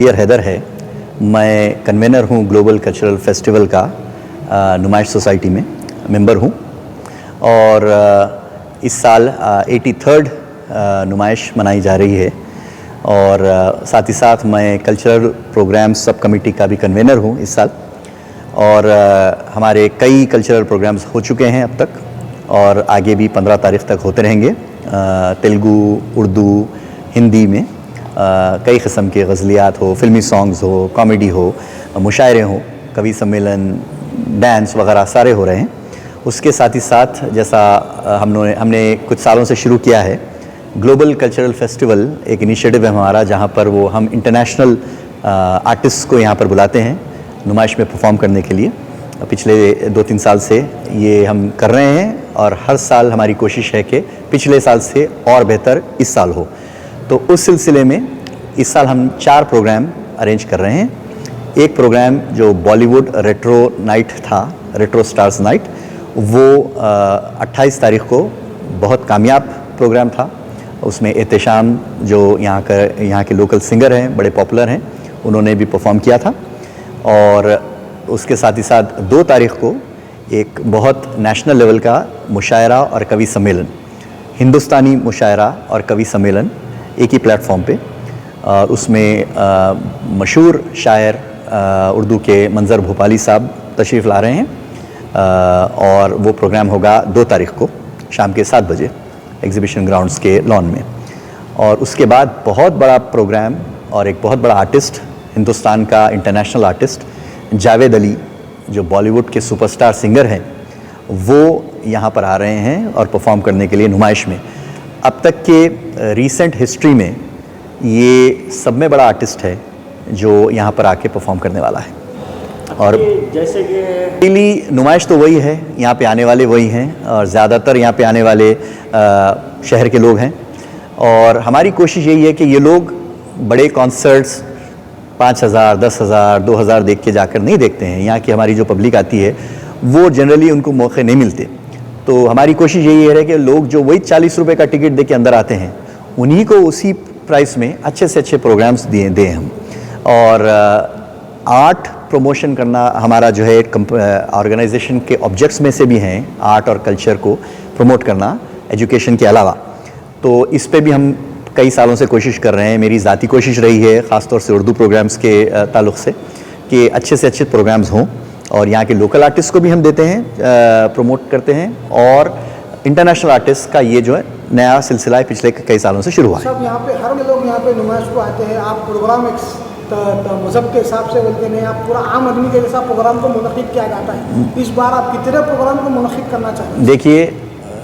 Dear Haider है। मैं convener हूँ ग्लोबल कल्चरल फेस्टिवल का, नुमाइश सोसाइटी में मेंबर हूँ और इस साल 83rd नुमाइश मनाई जा रही है और साथ ही साथ मैं कल्चरल प्रोग्राम्स सब कमेटी का भी कन्वेनर हूँ इस साल। और हमारे कई कल्चरल प्रोग्राम्स हो चुके हैं अब तक और आगे भी 15 तारीख तक होते रहेंगे। तेलुगु, उर्दू, हिंदी में कई किस्म के गज़लियात हो, फिल्मी सॉन्ग्स हो, कॉमेडी हो, मुशायरे हो, कवि सम्मेलन, डांस वगैरह सारे हो रहे हैं। उसके साथ ही साथ जैसा हमने कुछ सालों से शुरू किया है ग्लोबल कल्चरल फेस्टिवल, एक इनिशिएटिव है हमारा जहाँ पर वो हम इंटरनेशनल आर्टिस्ट को यहाँ पर बुलाते हैं नुमाइश में परफॉर्म करने के लिए। पिछले 2-3 साल से ये हम कर रहे हैं और हर साल हमारी कोशिश है कि पिछले साल से और बेहतर इस साल हो। तो उस सिलसिले में इस साल हम 4 प्रोग्राम अरेंज कर रहे हैं। एक प्रोग्राम जो बॉलीवुड रेट्रो नाइट था, रेट्रो स्टार्स नाइट, वो 28 तारीख को बहुत कामयाब प्रोग्राम था। उसमें एहतशाम जो यहाँ के लोकल सिंगर हैं, बड़े पॉपुलर हैं, उन्होंने भी परफॉर्म किया था। और उसके साथ ही साथ 2 तारीख को एक बहुत नेशनल लेवल का मुशायरा और कवि सम्मेलन, हिंदुस्तानी मुशायरा और कवि सम्मेलन एक ही प्लेटफॉर्म पे, और उसमें मशहूर शायर उर्दू के मंजर भोपाली साहब तशरीफ़ ला रहे हैं और वो प्रोग्राम होगा 2 तारीख को शाम के 7 बजे एग्ज़िबिशन ग्राउंड्स के लॉन में। और उसके बाद बहुत बड़ा प्रोग्राम और एक बहुत बड़ा आर्टिस्ट, हिंदुस्तान का इंटरनेशनल आर्टिस्ट जावेद अली, जो बॉलीवुड के सुपरस्टार सिंगर हैं, वो यहाँ पर आ रहे हैं और परफॉर्म करने के लिए नुमाइश में। अब तक के रीसेंट हिस्ट्री में ये सब में बड़ा आर्टिस्ट है जो यहाँ पर आके परफॉर्म करने वाला है। और जैसे कि पहली नुमाइश तो वही है, यहाँ पे आने वाले वही हैं और ज़्यादातर यहाँ पे आने वाले शहर के लोग हैं। और हमारी कोशिश यही है कि ये लोग बड़े कॉन्सर्ट्स 5,000, 10,000, 2,000 देख के जाकर नहीं देखते हैं। यहाँ की हमारी जो पब्लिक आती है वो जनरली उनको मौके नहीं मिलते। तो हमारी कोशिश यही है कि लोग जो वही 40 रुपये का टिकट दे के अंदर आते हैं, उन्हीं को उसी प्राइस में अच्छे से अच्छे प्रोग्राम्स दें हम। और आर्ट प्रमोशन करना हमारा जो है ऑर्गेनाइजेशन के ऑब्जेक्ट्स में से भी हैं, आर्ट और कल्चर को प्रमोट करना एजुकेशन के अलावा। तो इस पे भी हम कई सालों से कोशिश कर रहे हैं। मेरी ज़ाती कोशिश रही है ख़ास तौर से उर्दू प्रोग्राम्स के ताल्लुक़ से कि अच्छे से अच्छे प्रोग्राम्स हों और यहाँ के लोकल आर्टिस्ट को भी हम देते हैं, प्रमोट करते हैं। और इंटरनेशनल आर्टिस्ट का ये जो है नया सिलसिला पिछले कई सालों से शुरू हुआ है। सब यहाँ पे हर लोग यहाँ पे नुमाइश को आते हैं। आप प्रोग्राम एक मज़हब के हिसाब से बोलते हैं, आप पूरा आम आदमी के जैसा प्रोग्राम को मुनक़िद किया जाता है। इस बार आप कितने प्रोग्राम को मुनक़िद करना चाहते हैं? देखिए,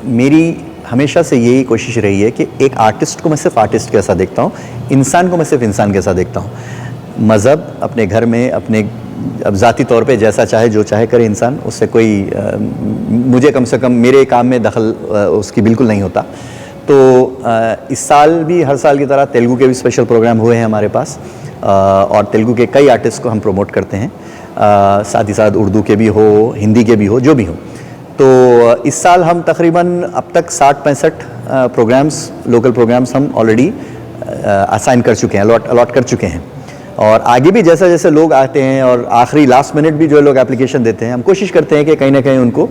मेरी हमेशा से यही कोशिश रही है कि एक आर्टिस्ट को मैं सिर्फ आर्टिस्ट कैसा देखता हूँ, इंसान को मैं सिर्फ इंसान कैसा देखता हूँ। मज़हब अपने घर में अपने अब ज़ाती तौर पे जैसा चाहे जो चाहे करे इंसान, उससे कोई मुझे कम से कम मेरे काम में दखल उसकी बिल्कुल नहीं होता। तो इस साल भी हर साल की तरह तेलुगु के भी स्पेशल प्रोग्राम हुए हैं हमारे पास और तेलुगु के कई आर्टिस्ट को हम प्रमोट करते हैं। साथ ही साथ उर्दू के भी हो, हिंदी के भी हो, जो भी हो। तो इस साल हम तकरीबन अब तक 60-65 प्रोग्राम्स, लोकल प्रोग्राम्स हम ऑलरेडी असाइन कर चुके हैं, अलॉट कर चुके हैं। और आगे भी जैसे जैसे लोग आते हैं और आखिरी लास्ट मिनट भी जो लोग एप्लीकेशन देते हैं, हम कोशिश करते हैं कि कहीं ना कहीं उनको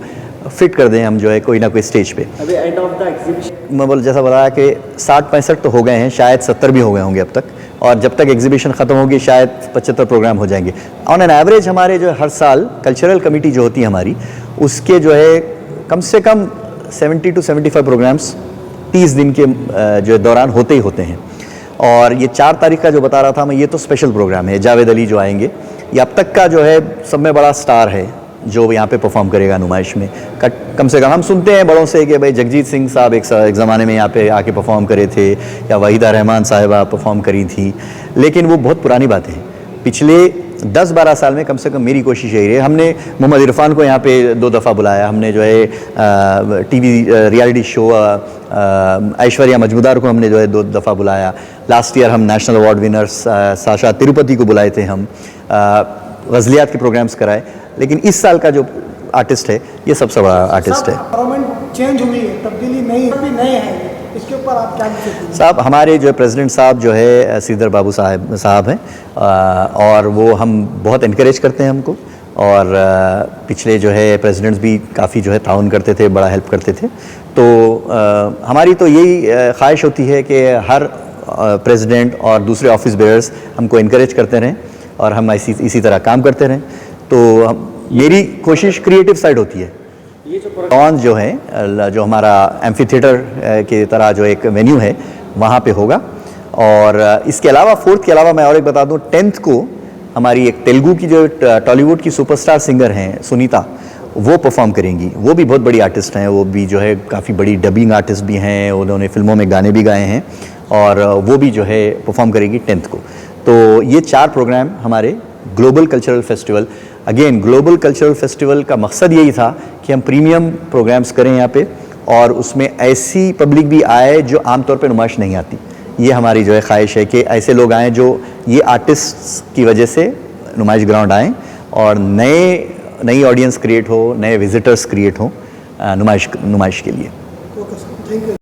फिट कर दें हम जो है कोई ना कोई स्टेज पे। अभी एंड ऑफ द एग्जीबिशन मैं जैसा बताया कि 60-65 तो हो गए हैं, शायद 70 भी हो गए होंगे अब तक। और जब तक एग्जीबिशन ख़त्म होगी शायद 75 प्रोग्राम हो जाएंगे। ऑन एन एवरेज हमारे जो हर साल कल्चरल कमेटी जो होती है हमारी, उसके जो है कम से कम 70 to 75 प्रोग्राम्स 30 दिन के जो दौरान होते ही होते हैं। और ये 4 तारीख का जो बता रहा था मैं, ये तो स्पेशल प्रोग्राम है। जावेद अली जो आएंगे, ये अब तक का जो है सब में बड़ा स्टार है जो यहाँ पे परफॉर्म करेगा नुमाइश में। कम से कम हम सुनते हैं बड़ों से कि भाई जगजीत सिंह साहब एक ज़माने में यहाँ पे आके परफॉर्म करे थे, या वहीदा रहमान साहिबा परफॉर्म करी थी, लेकिन वो बहुत पुरानी बात है। पिछले 10-12 साल में कम से कम मेरी कोशिश यही रही। हमने मोहम्मद इरफान को यहाँ पे 2 दफ़ा बुलाया, हमने जो है TV reality show Aishwarya Majumdar को हमने जो है 2 दफ़ा बुलाया। लास्ट ईयर हम national award winners Sasha Tirupati को बुलाए थे, हम गज़लियात के प्रोग्राम्स कराए। लेकिन इस साल का जो आर्टिस्ट है ये सबसे बड़ा आर्टिस्ट है। गवर्नमेंट चेंज हुई है, तब्दीली नहीं है, इसके ऊपर आप क्या कहते हैं? साहब हमारे जो प्रेसिडेंट साहब जो है श्रीधर बाबू साहब हैं, और वो हम बहुत इनकरेज करते हैं हमको, और पिछले जो है प्रेसिडेंट्स भी काफ़ी जो है ताउन करते थे, बड़ा हेल्प करते थे। तो हमारी तो यही ख्वाहिश होती है कि हर प्रेसिडेंट और दूसरे ऑफिस बेयर्स हमको इनकरेज करते रहें और हम इसी तरह काम करते रहें। तो मेरी कोशिश क्रिएटिव साइड होती है। लॉन्च जो है, जो हमारा एम्फी थिएटर की तरह जो एक वेन्यू है वहाँ पे होगा। और इसके अलावा 4th के अलावा मैं और एक बता दूँ, 10th को हमारी एक तेलुगु की जो टॉलीवुड की सुपरस्टार सिंगर हैं सुनीता, वो परफॉर्म करेंगी। वो भी बहुत बड़ी आर्टिस्ट हैं, वो भी जो है काफ़ी बड़ी डबिंग आर्टिस्ट भी हैं, उन्होंने फिल्मों में गाने भी गाए हैं, और वो भी जो है परफॉर्म करेगी 10th को। तो ये 4 प्रोग्राम हमारे global cultural festival, again global cultural festival का मकसद यही था कि हम प्रीमियम प्रोग्राम्स करें यहाँ पे, और उसमें ऐसी पब्लिक भी आए जो आमतौर पे नुमाइश नहीं आती। ये हमारी जो है ख्वाहिश है कि ऐसे लोग आएँ जो ये आर्टिस्ट्स की वजह से नुमाइश ग्राउंड आएँ, और नई ऑडियंस क्रिएट हो, नए विजिटर्स क्रिएट हो नुमाइश के लिए। Okay sir, thank you.